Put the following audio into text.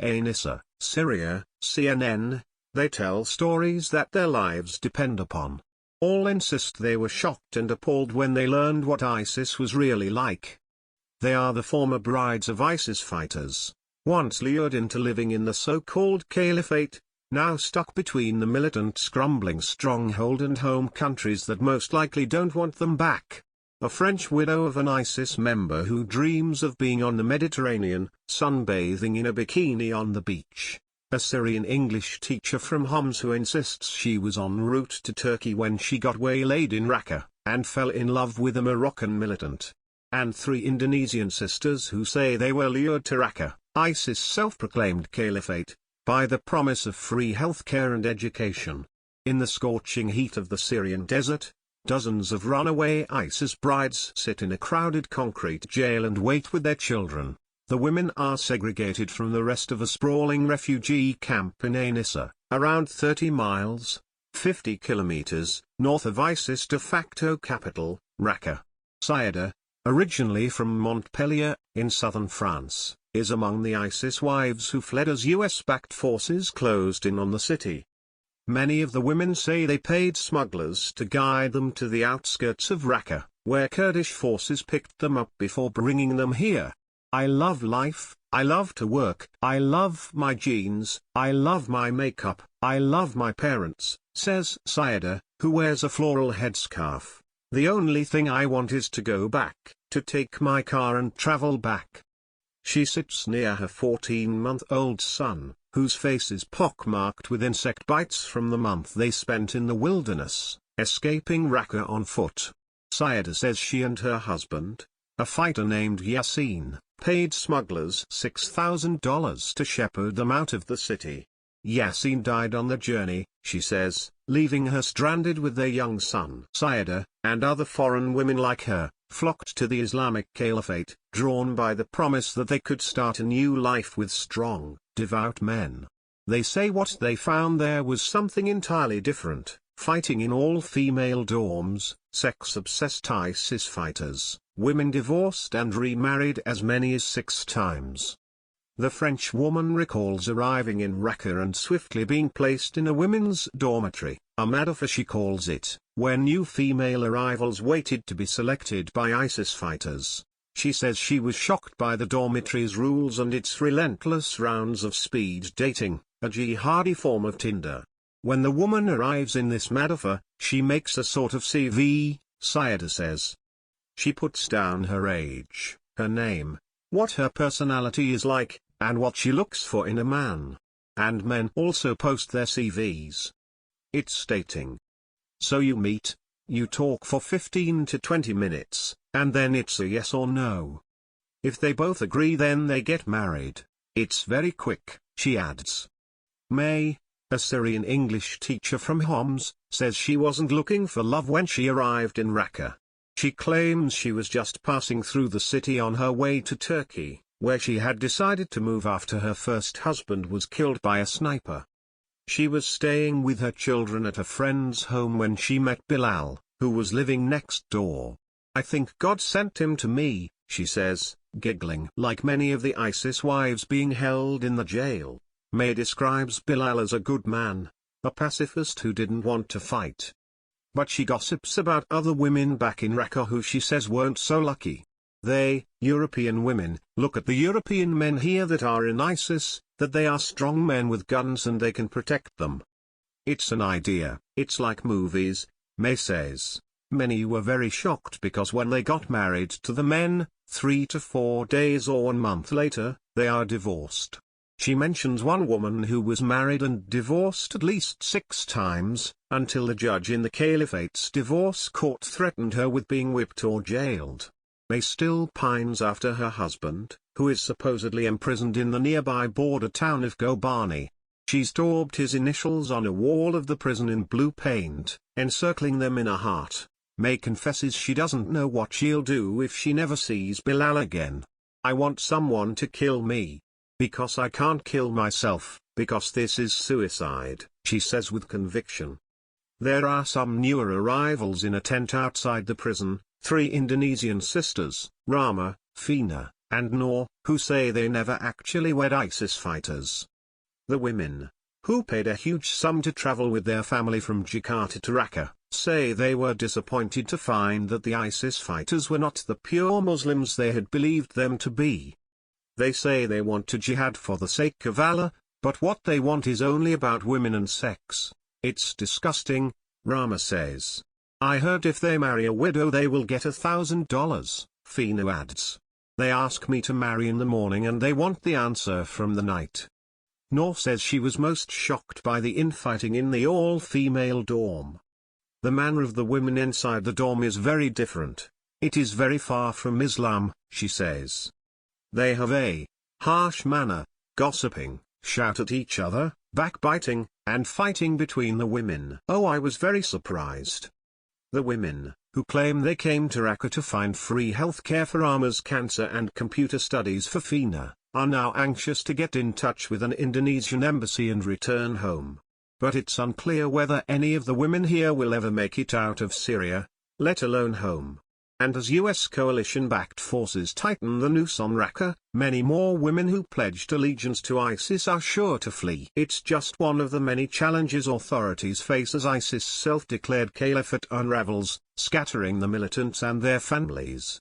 Anissa, Syria, CNN. They tell stories that their lives depend upon. All insist they were shocked and appalled when they learned what ISIS was really like. They are the former brides of ISIS fighters, once lured into living in the so-called caliphate, now stuck between the militant scrambling stronghold and home countries that most likely don't want them back. A French widow of an ISIS member who dreams of being on the Mediterranean, sunbathing in a bikini on the beach. A Syrian English teacher from Homs who insists she was en route to Turkey when she got waylaid in Raqqa, and fell in love with a Moroccan militant. And 3 Indonesian sisters who say they were lured to Raqqa, ISIS' self-proclaimed caliphate, by the promise of free healthcare and education. In the scorching heat of the Syrian desert, dozens of runaway ISIS brides sit in a crowded concrete jail and wait with their children. The women are segregated from the rest of a sprawling refugee camp in Anissa, around 30 miles, 50 kilometers, north of ISIS de facto capital, Raqqa. Saïda, originally from Montpellier, in southern France, is among the ISIS wives who fled as US-backed forces closed in on the city. Many of the women say they paid smugglers to guide them to the outskirts of Raqqa, where Kurdish forces picked them up before bringing them here. I love life, I love to work, I love my jeans, I love my makeup, I love my parents, says Saïda, who wears a floral headscarf. The only thing I want is to go back, to take my car and travel back. She sits near her 14-month-old son, whose face is pockmarked with insect bites from the month they spent in the wilderness, escaping Raqqa on foot. Saïda says she and her husband, a fighter named Yasin, paid smugglers $6,000 to shepherd them out of the city. Yasin died on the journey, she says, leaving her stranded with their young son. Saïda, and other foreign women like her, flocked to the Islamic Caliphate, drawn by the promise that they could start a new life with strong, devout men. They say what they found there was something entirely different: fighting in all-female dorms, sex-obsessed ISIS fighters, women divorced and remarried as many as 6 times. The French woman recalls arriving in Raqqa and swiftly being placed in a women's dormitory, a madrasa she calls it, where new female arrivals waited to be selected by ISIS fighters. She says she was shocked by the dormitory's rules and its relentless rounds of speed dating, a jihadi form of Tinder. When the woman arrives in this madrasa, she makes a sort of CV, Saïda says. She puts down her age, her name, what her personality is like, and what she looks for in a man. And men also post their CVs. It's stating. So you meet, you talk for 15 to 20 minutes, and then it's a yes or no. If they both agree, then they get married. It's very quick, she adds. May, a Syrian English teacher from Homs, says she wasn't looking for love when she arrived in Raqqa. She claims she was just passing through the city on her way to Turkey, where she had decided to move after her first husband was killed by a sniper. She was staying with her children at a friend's home when she met Bilal, who was living next door. I think God sent him to me, she says, giggling. Like many of the ISIS wives being held in the jail, May describes Bilal as a good man, a pacifist who didn't want to fight. But she gossips about other women back in Raqqa who she says weren't so lucky. They, European women, look at the European men here that are in ISIS, that they are strong men with guns and they can protect them. It's an idea, it's like movies, May says. Many were very shocked because when they got married to the men, 3 to 4 days or 1 month later, they are divorced. She mentions one woman who was married and divorced at least 6 times, until the judge in the caliphate's divorce court threatened her with being whipped or jailed. May still pines after her husband, who is supposedly imprisoned in the nearby border town of Kobani. She's daubed his initials on a wall of the prison in blue paint, encircling them in a heart. May confesses she doesn't know what she'll do if she never sees Bilal again. I want someone to kill me. Because I can't kill myself, because this is suicide, she says with conviction. There are some newer arrivals in a tent outside the prison, 3 Indonesian sisters, Rama, Fina, and Noor, who say they never actually wed ISIS fighters. The women, who paid a huge sum to travel with their family from Jakarta to Raqqa, say they were disappointed to find that the ISIS fighters were not the pure Muslims they had believed them to be. They say they want to jihad for the sake of Allah, but what they want is only about women and sex. It's disgusting, Rama says. I heard if they marry a widow they will get $1,000, Fina adds. They ask me to marry in the morning and they want the answer from the night. Noor says she was most shocked by the infighting in the all-female dorm. The manner of the women inside the dorm is very different. It is very far from Islam, she says. They have a harsh manner, gossiping, shout at each other, backbiting, and fighting between the women. Oh, I was very surprised. The women, who claim they came to Raqqa to find free healthcare for Rama's cancer and computer studies for Fina, are now anxious to get in touch with an Indonesian embassy and return home. But it's unclear whether any of the women here will ever make it out of Syria, let alone home. And as US coalition-backed forces tighten the noose on Raqqa, many more women who pledged allegiance to ISIS are sure to flee. It's just one of the many challenges authorities face as ISIS' self-declared caliphate unravels, scattering the militants and their families.